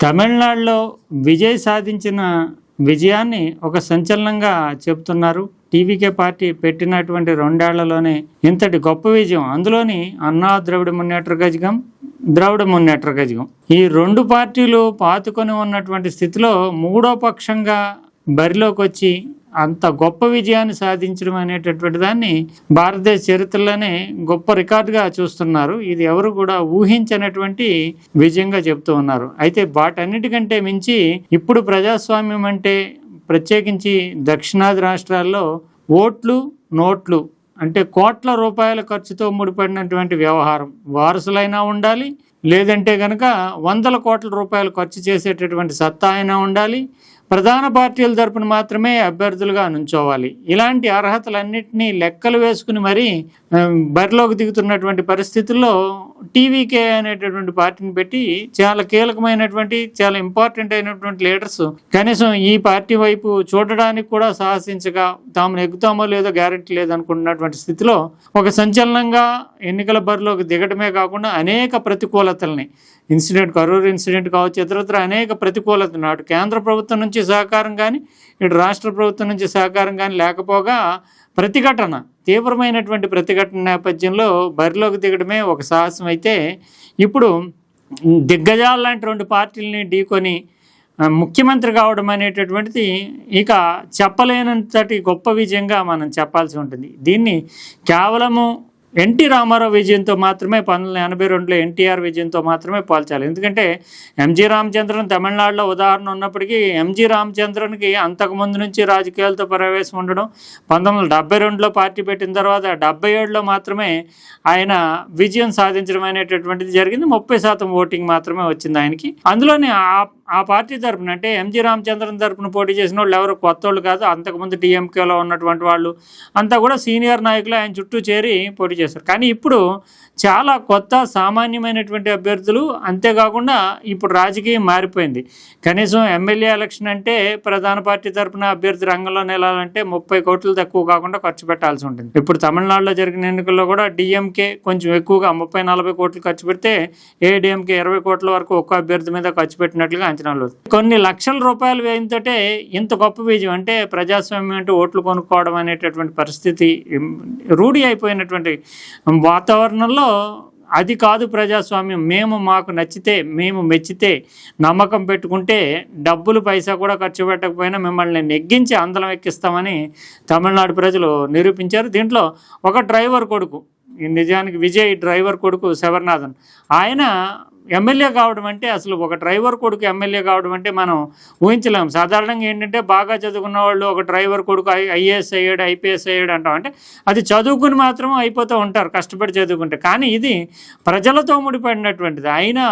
తమిళనాడులో విజయ్ సాధించిన విజయాన్ని ఒక సంచలనంగా చెప్తున్నారు. టీవీకే పార్టీ పెట్టినటువంటి 2 ఏళ్లలోనే ఇంతటి గొప్ప విజయం. అందులోని అన్నా ద్రవిడ మున్నేట్ర కజగం, ద్రవిడ మున్నేట్ర కజగం, ఈ 2 పార్టీలు పాతుకొని ఉన్నటువంటి స్థితిలో మూడో పక్షంగా బరిలోకి వచ్చి అంత గొప్ప విజయాన్ని సాధించడం అనేటటువంటి దాన్ని భారతదేశ చరిత్రలోనే గొప్ప రికార్డుగా చూస్తున్నారు. ఇది ఎవరు కూడా ఊహించినటువంటి విజయంగా చెప్తూ ఉన్నారు. అయితే వాటన్నిటికంటే మించి ఇప్పుడు ప్రజాస్వామ్యం అంటే ప్రత్యేకించి దక్షిణాది రాష్ట్రాల్లో ఓట్లు నోట్లు అంటే కోట్ల రూపాయల ఖర్చుతో ముడిపడినటువంటి వ్యవహారం. వారసులైనా ఉండాలి, లేదంటే కనుక 100 కోట్ల రూపాయలు ఖర్చు చేసేటటువంటి సత్తా అయినా ఉండాలి, ప్రధాన పార్టీల తరపున మాత్రమే అభ్యర్థులుగా నుంచోవాలి. ఇలాంటి అర్హతలన్నింటినీ లెక్కలు వేసుకుని మరీ బరిలోకి దిగుతున్నటువంటి పరిస్థితుల్లో టీవీకే అనేటటువంటి పార్టీని పెట్టి చాలా కీలకమైనటువంటి చాలా ఇంపార్టెంట్ అయినటువంటి లీడర్స్ కనీసం ఈ పార్టీ వైపు చూడడానికి కూడా సాహసించగా తాము నెగ్గుతామో లేదో గ్యారెంటీ లేదనుకుంటున్నటువంటి స్థితిలో ఒక సంచలనంగా ఎన్నికల బరిలోకి దిగటమే కాకుండా అనేక ప్రతికూలతల్ని కరూరు ఇన్సిడెంట్ కావచ్చు, ఇతరత్ర అనేక ప్రతికూలత నాటు కేంద్ర ప్రభుత్వం నుంచి సహకారం కానీ ఇటు రాష్ట్ర ప్రభుత్వం నుంచి సహకారం కానీ లేకపోగా ప్రతిఘటన, తీవ్రమైనటువంటి ప్రతిఘటన నేపథ్యంలో బరిలోకి దిగడమే ఒక సాహసం. అయితే ఇప్పుడు దిగ్గజాలు లాంటి 2 పార్టీలని ఢీకొని ముఖ్యమంత్రి కావడం అనేటటువంటిది ఇక చెప్పలేనంతటి గొప్ప విజయంగా మనం చెప్పాల్సి ఉంటుంది. దీన్ని కేవలము ఎన్టీ రామారావు విజయంతో మాత్రమే 1982లో ఎన్టీఆర్ విజయంతో మాత్రమే పోల్చాలి. ఎందుకంటే ఎంజీ రామచంద్రన్ తమిళనాడులో ఉదాహరణ ఉన్నప్పటికీ ఎంజీ రామచంద్రన్కి అంతకుముందు నుంచి రాజకీయాలతో ప్రవేశం ఉండడం, 1972లో పార్టీ పెట్టిన తర్వాత 77లో మాత్రమే ఆయన విజయం సాధించడం అనేటటువంటిది జరిగింది. 30% ఓటింగ్ మాత్రమే వచ్చింది ఆయనకి. అందులోనే ఆ పార్టీ తరపున అంటే ఎంజీ రామచంద్రన్ తరపున పోటీ చేసిన వాళ్ళు ఎవరు కొత్త వాళ్ళు కాదు. అంతకుముందు డిఎంకేలో ఉన్నటువంటి వాళ్ళు అంతా కూడా సీనియర్ నాయకులు ఆయన చుట్టూ చేరి పోటీ చేస్తారు. కానీ ఇప్పుడు చాలా కొత్త సామాన్యమైనటువంటి అభ్యర్థులు, అంతేకాకుండా ఇప్పుడు రాజకీయం మారిపోయింది. కనీసం ఎమ్మెల్యే ఎలక్షన్ అంటే ప్రధాన పార్టీ తరపున అభ్యర్థి రంగంలో నిలాలంటే 30 కోట్లు తక్కువ కాకుండా ఖర్చు పెట్టాల్సి ఉంటుంది. ఇప్పుడు తమిళనాడులో జరిగిన ఎన్నికల్లో కూడా డిఎంకే కొంచెం ఎక్కువగా 30-40 కోట్లు ఖర్చు పెడితే ఏడీఎంకే 20 కోట్ల వరకు ఒక్క అభ్యర్థి మీద ఖర్చు పెట్టినట్లుగా అంచనాలు. కొన్ని లక్షల రూపాయలు వ్యయంతో ఇంత గొప్ప విజయం అంటే ప్రజాస్వామ్యం అంటే ఓట్లు కొనుక్కోవడం అనేటటువంటి పరిస్థితి రూఢి అయిపోయినటువంటి వాతావరణంలో అది కాదు ప్రజాస్వామ్యం. మాకు నచ్చితే, మేము మెచ్చితే, నమ్మకం పెట్టుకుంటే డబ్బులు పైసా కూడా ఖర్చు పెట్టకపోయినా మిమ్మల్ని నెగ్గించి అందలం ఎక్కిస్తామని తమిళనాడు ప్రజలు నిరూపించారు. దీంట్లో ఒక డ్రైవర్ కొడుకు, నిజానికి విజయ్ డ్రైవర్ కొడుకు శబర్నాథన్, ఆయన ఎమ్మెల్యే కావడం అంటే అసలు ఒక డ్రైవర్ కొడుకు ఎమ్మెల్యే కావడం అంటే మనం ఊహించలేము. సాధారణంగా ఏంటంటే బాగా చదువుకున్న వాళ్ళు ఒక డ్రైవర్ కొడుకు ఐఏఎస్ అయ్యాడు, ఐపీఎస్ అయ్యాడు అంటాం. అంటే అది చదువుకుని మాత్రం అయిపోతూ ఉంటారు, కష్టపడి చదువుకుంటే. కానీ ఇది ప్రజలతో ముడిపడినటువంటిది. అయినా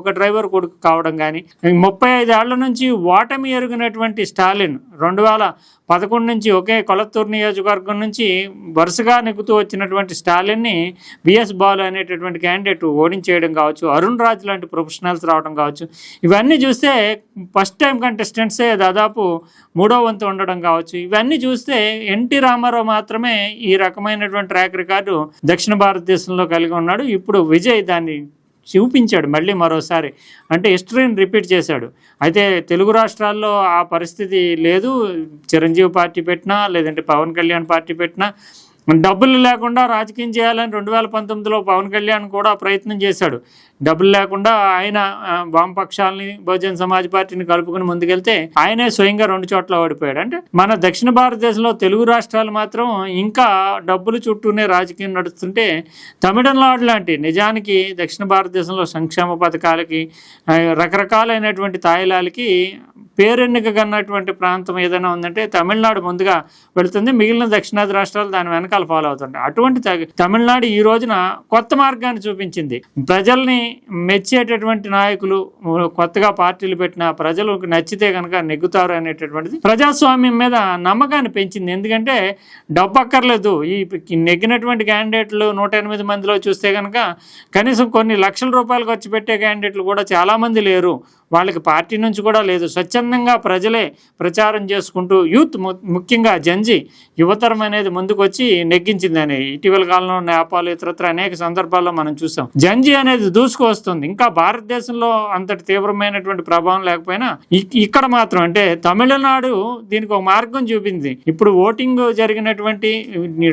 ఒక డ్రైవర్ కొడుకు కావడం కానీ, 35 ఏళ్ల నుంచి ఓటమి ఎరిగినటువంటి స్టాలిన్ 2011 నుంచి ఒకే కొలత్తూరు నియోజకవర్గం నుంచి వరుసగా నెగ్గుతూ వచ్చినటువంటి స్టాలిన్ని బిఎస్ బాలు అనేటటువంటి క్యాండిడేట్ ఓడించేయడం కావచ్చు, అరుణ్ రాజ్ లాంటి ప్రొఫెషనల్స్ రావడం కావచ్చు, ఇవన్నీ చూస్తే ఫస్ట్ టైం కంటెస్టెంట్సే దాదాపు 3వ వంతు ఉండడం కావచ్చు. ఇవన్నీ చూస్తే ఎన్టీ రామారావు మాత్రమే ఈ రకమైనటువంటి ట్రాక్ రికార్డు దక్షిణ భారతదేశంలో కలిగి ఉన్నాడు. ఇప్పుడు విజయ్ దాన్ని చూపించాడు మళ్ళీ మరోసారి, అంటే హిస్టరీని రిపీట్ చేశాడు. అయితే తెలుగు రాష్ట్రాల్లో ఆ పరిస్థితి లేదు. చిరంజీవి పార్టీ పెట్టినా, లేదంటే పవన్ కళ్యాణ్ పార్టీ పెట్టినా డబ్బులు లేకుండా రాజకీయం చేయాలని 2019లో పవన్ కళ్యాణ్ కూడా ప్రయత్నం చేశాడు. డబ్బులు లేకుండా ఆయన వామపక్షాలని, బహుజన్ సమాజ్ పార్టీని కలుపుకుని ముందుకెళ్తే ఆయనే స్వయంగా 2 చోట్ల ఓడిపోయాడు. అంటే మన దక్షిణ భారతదేశంలో తెలుగు రాష్ట్రాలు మాత్రం ఇంకా డబ్బులు చుట్టూనే రాజకీయం నడుస్తుంటే తమిళనాడు లాంటి నిజానికి దక్షిణ భారతదేశంలో సంక్షేమ పథకాలకి, రకరకాలైనటువంటి తాయిలాలకి పేరెన్నిక కన్నటువంటి ప్రాంతం ఏదైనా ఉందంటే తమిళనాడు ముందుగా వెళుతుంది. మిగిలిన దక్షిణాది రాష్ట్రాలు దాని వెనకాల ఫాలో అవుతుంటాయి. అటువంటి తమిళనాడు ఈ రోజున కొత్త మార్గాన్ని చూపించింది. ప్రజల్ని మెచ్చేటటువంటి నాయకులు కొత్తగా పార్టీలు పెట్టిన ప్రజలకు నచ్చితే కనుక నెగ్గుతారు అనేటటువంటిది ప్రజాస్వామ్యం మీద నమ్మకాన్ని పెంచింది. ఎందుకంటే డబ్బు అక్కర్లేదు. ఈ నెగ్గినటువంటి క్యాండిడేట్లు 108 మందిలో చూస్తే కనుక కనీసం కొన్ని లక్షల రూపాయలు ఖర్చు పెట్టే క్యాండిడేట్లు కూడా చాలామంది లేరు. వాళ్ళకి పార్టీ నుంచి కూడా లేదు. స్వచ్ఛందంగా ప్రజలే ప్రచారం చేసుకుంటూ యూత్ ముఖ్యంగా జంజీ యువతరం అనేది ముందుకొచ్చి నెగ్గించిందని ఇటీవల కాలంలో నేపాల్ ఇతరత్ర అనేక సందర్భాల్లో మనం చూసాం. జంజీ అనేది దూసుకు వస్తుంది. ఇంకా భారతదేశంలో అంతటి తీవ్రమైనటువంటి ప్రభావం లేకపోయినా ఇక్కడ మాత్రం అంటే తమిళనాడు దీనికి ఒక మార్గం చూపింది. ఇప్పుడు ఓటింగ్ జరిగినటువంటి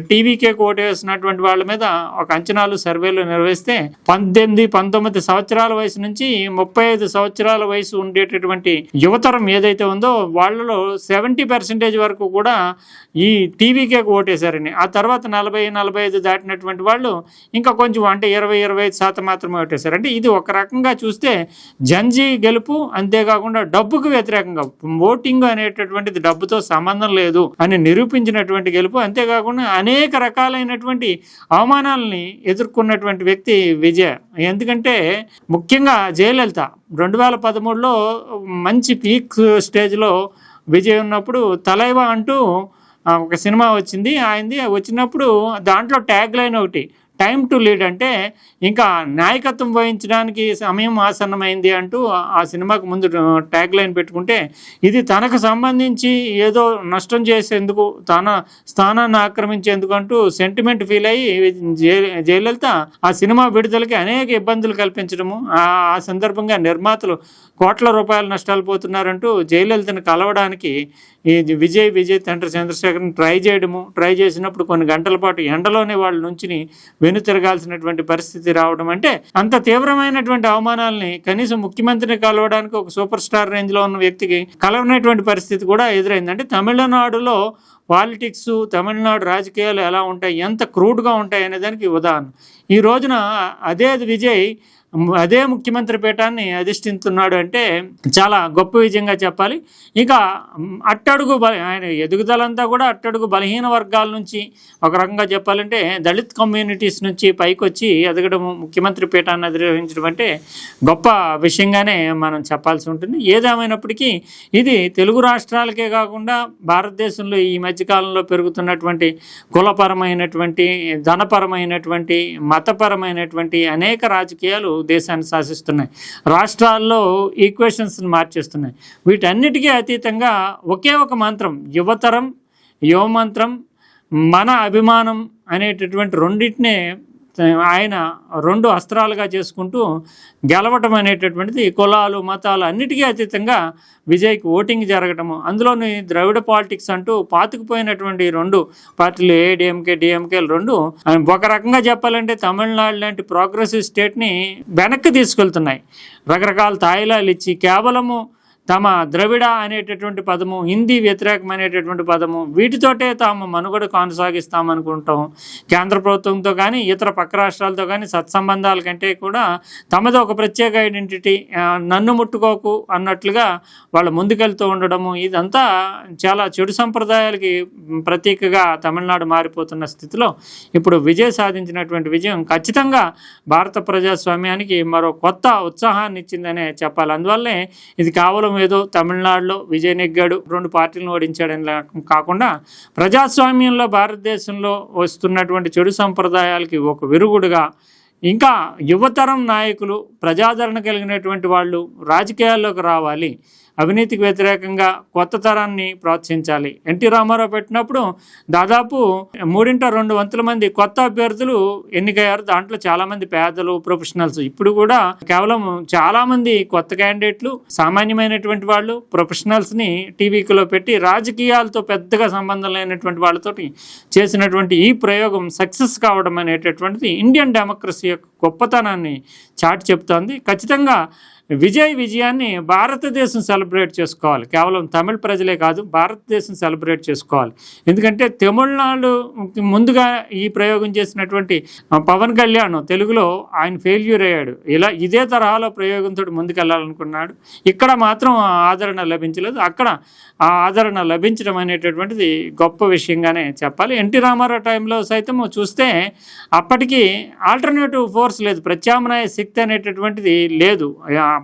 టీవీకే ఓటు వేసినటువంటి వాళ్ళ మీద ఒక అంచనాలు సర్వేలు నిర్వహిస్తే 18-19 సంవత్సరాల వయసు నుంచి 35 సంవత్సరాల వయసు ఉండేటటువంటి యువతరం ఏదైతే ఉందో వాళ్ళలో 70% వరకు కూడా ఈ టీవీకే ఓటేశారని. ఆ తర్వాత 40-45 దాటినటువంటి వాళ్ళు ఇంకా కొంచెం అంటే 20-25% మాత్రమే ఓటేశారు. అంటే ఇది ఒక రకంగా చూస్తే జంజీ గెలుపు, అంతేకాకుండా డబ్బుకు వ్యతిరేకంగా ఓటింగ్ అనేటటువంటిది డబ్బుతో సంబంధం లేదు అని నిరూపించినటువంటి గెలుపు, అంతేకాకుండా అనేక రకాలైనటువంటి అవమానాలని ఎదుర్కొన్నటువంటి వ్యక్తి విజయ్. ఎందుకంటే ముఖ్యంగా జయలలిత 2013లో మంచి పీక్ స్టేజ్లో విజయ్ ఉన్నప్పుడు తలైవా అంటూ ఒక సినిమా వచ్చింది ఆయనది. వచ్చినప్పుడు దాంట్లో ట్యాగ్ లైన్ ఒకటి, టైమ్ టు లీడ్, అంటే ఇంకా నాయకత్వం వహించడానికి సమయం ఆసన్నమైంది అంటూ ఆ సినిమాకు ముందు ట్యాగ్ లైన్ పెట్టుకుంటే ఇది తనకు సంబంధించి ఏదో నష్టం చేసేందుకు, తన స్థానాన్ని ఆక్రమించేందుకు అంటూ సెంటిమెంట్ ఫీల్ అయ్యి జయలలిత ఆ సినిమా విడుదలకి అనేక ఇబ్బందులు కల్పించడము, ఆ సందర్భంగా నిర్మాతలు కోట్ల రూపాయల నష్టాలు పోతున్నారంటూ జయలలితను కలవడానికి ఈ విజయ్ తండ్రి చంద్రశేఖర్ని ట్రై చేసినప్పుడు కొన్ని గంటల పాటు ఎండలోనే వాళ్ళ నుంచి వెనుతిరగాల్సినటువంటి పరిస్థితి రావడం, అంటే అంత తీవ్రమైనటువంటి అవమానాలని కనీసం ముఖ్యమంత్రిని కలవడానికి ఒక సూపర్ స్టార్ రేంజ్లో ఉన్న వ్యక్తికి కలవనటువంటి పరిస్థితి కూడా ఎదురైంది. అంటే తమిళనాడులో పాలిటిక్స్, తమిళనాడు రాజకీయాలు ఎలా ఉంటాయి, ఎంత క్రూడ్గా ఉంటాయి అనే దానికి ఉదాహరణ. ఈ రోజున విజయ్ అదే ముఖ్యమంత్రి పీఠాన్ని అధిష్ఠిస్తున్నాడు అంటే చాలా గొప్ప విజయంగా చెప్పాలి. ఇక అట్టడుగు ఆయన ఎదుగుదలంతా కూడా అట్టడుగు బలహీన వర్గాల నుంచి, ఒక రకంగా చెప్పాలంటే దళిత్ కమ్యూనిటీస్ నుంచి పైకి వచ్చి ఎదగడము, ముఖ్యమంత్రి పీఠాన్ని అధిరోహించడం అంటే గొప్ప విషయంగానే మనం చెప్పాల్సి ఉంటుంది. ఏదేమైనప్పటికీ ఇది తెలుగు రాష్ట్రాలకే కాకుండా భారతదేశంలో ఈ మధ్యకాలంలో పెరుగుతున్నటువంటి కులపరమైనటువంటి, ధనపరమైనటువంటి, మతపరమైనటువంటి అనేక రాజకీయాలు దేశాన్ని శాసిస్తున్నాయి. రాష్ట్రాల్లో ఈక్వేషన్స్ని మార్చేస్తున్నాయి. వీటన్నిటికీ అతీతంగా ఒకే ఒక మంత్రం, యువమంత్రం, మన అభిమానం అనేటటువంటి రెండింటినే ఆయన రెండు అస్త్రాలుగా చేసుకుంటూ గెలవటం అనేటటువంటిది కులాలు, మతాలు అన్నిటికీ అతీతంగా విజయ్కి ఓటింగ్ జరగటము, అందులోని ద్రవిడ పాలిటిక్స్ అంటూ పాతుకుపోయినటువంటి రెండు పార్టీలు ఏఐడిఎంకే, డిఎంకేలు రెండు ఒక రకంగా చెప్పాలంటే తమిళనాడు లాంటి ప్రోగ్రెసివ్ స్టేట్ని వెనక్కి తీసుకెళ్తున్నాయి. రకరకాల తాయిలాలు ఇచ్చి కేవలము తమ ద్రవిడ అనేటటువంటి పదము, హిందీ వ్యతిరేకమైనటువంటి పదము, వీటితోటే తాము మనుగడ కొనసాగిస్తామనుకుంటాం. కేంద్ర ప్రభుత్వంతో కానీ ఇతర పక్క రాష్ట్రాలతో కానీ సత్సంబంధాల కంటే కూడా తమది ఒక ప్రత్యేక ఐడెంటిటీ, నన్ను ముట్టుకోకు అన్నట్లుగా వాళ్ళు ముందుకెళ్తూ ఉండడము, ఇదంతా చాలా చెడు సంప్రదాయాలకి ప్రతీకగా తమిళనాడు మారిపోతున్న స్థితిలో ఇప్పుడు విజయ్ సాధించినటువంటి విజయం ఖచ్చితంగా భారత ప్రజాస్వామ్యానికి మరో కొత్త ఉత్సాహాన్ని ఇచ్చిందనే చెప్పాలి. అందువల్లే ఇది కేవలం ఏదో తమిళనాడులో విజయ్ నెగ్గాడు, రెండు పార్టీలను ఓడించాడని కాకుండా ప్రజాస్వామ్యంలో భారతదేశంలో వస్తున్నటువంటి చెడు సంప్రదాయాలకి ఒక విరుగుడుగా ఇంకా యువతరం నాయకులు, ప్రజాదరణ కలిగినటువంటి వాళ్ళు రాజకీయాల్లోకి రావాలి, అవినీతికి వ్యతిరేకంగా కొత్త తరాన్ని ప్రోత్సహించాలి. ఎన్టీ రామారావు పెట్టినప్పుడు దాదాపు 3/2 మంది కొత్త అభ్యర్థులు ఎన్నికయ్యారు. దాంట్లో చాలామంది పేదలు, ప్రొఫెషనల్స్. ఇప్పుడు కూడా కేవలం చాలామంది కొత్త క్యాండిడేట్లు, సామాన్యమైనటువంటి వాళ్ళు, ప్రొఫెషనల్స్ని టీవీలో పెట్టి రాజకీయాలతో పెద్దగా సంబంధం లేనటువంటి వాళ్ళతోటి చేసినటువంటి ఈ ప్రయోగం సక్సెస్ కావడం అనేటటువంటిది ఇండియన్ డెమోక్రసీ యొక్క గొప్పతనాన్ని చాటి చెప్తోంది. ఖచ్చితంగా విజయాన్ని భారతదేశం సెలబ్రేట్ చేసుకోవాలి. కేవలం తమిళ ప్రజలే కాదు, భారతదేశం సెలబ్రేట్ చేసుకోవాలి. ఎందుకంటే తమిళనాడు ముందుగా ఈ ప్రయోగం చేసినటువంటి పవన్ కళ్యాణ్ తెలుగులో ఆయన ఫెయిల్యూర్ అయ్యాడు. ఇదే తరహాలో ప్రయోగంతో ముందుకెళ్ళాలనుకున్నాడు. ఇక్కడ మాత్రం ఆదరణ లభించలేదు. అక్కడ ఆ ఆదరణ లభించడం అనేటటువంటిది గొప్ప విషయంగానే చెప్పాలి. ఎన్టీ రామారావు టైంలో సైతం చూస్తే అప్పటికి ఆల్టర్నేటివ్ ఫోర్స్ లేదు, ప్రత్యామ్నాయ శక్తి అనేటటువంటిది లేదు.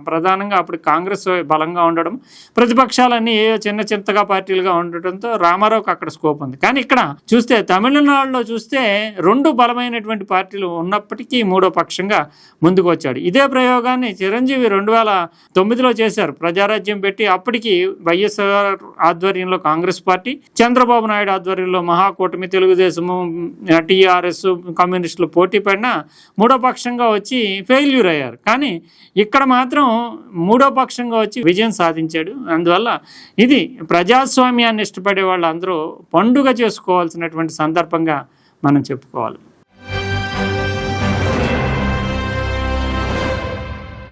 ప్రధానంగా అప్పుడు కాంగ్రెస్ బలంగా ఉండడం, ప్రతిపక్షాలన్నీ ఏ చిన్నగా పార్టీలుగా ఉండటంతో రామారావుకి అక్కడ స్కోప్ ఉంది. కానీ ఇక్కడ చూస్తే తమిళనాడులో చూస్తే 2 బలమైనటువంటి పార్టీలు ఉన్నప్పటికీ 3వ పక్షంగా ముందుకు వచ్చాడు. ఇదే ప్రయోగాన్ని చిరంజీవి 2009లో చేశారు. ప్రజారాజ్యం పెట్టి అప్పటికి వైఎస్ఆర్ ఆధ్వర్యంలో కాంగ్రెస్ పార్టీ, చంద్రబాబు నాయుడు ఆధ్వర్యంలో మహాకూటమి, తెలుగుదేశము, టీఆర్ఎస్, కమ్యూనిస్టులు పోటీ పడినా 3వ పక్షంగా వచ్చి ఫెయిల్యూర్ అయ్యారు. కానీ ఇక్కడ మాత్రం 3వ పక్షంగా వచ్చి విజయం సాధించాడు. అందువల్ల ఇది ప్రజాస్వామ్యాన్ని ఇష్టపడే వాళ్ళందరూ పండుగ చేసుకోవాల్సినటువంటి సందర్భంగా మనం చెప్పుకోవాలి.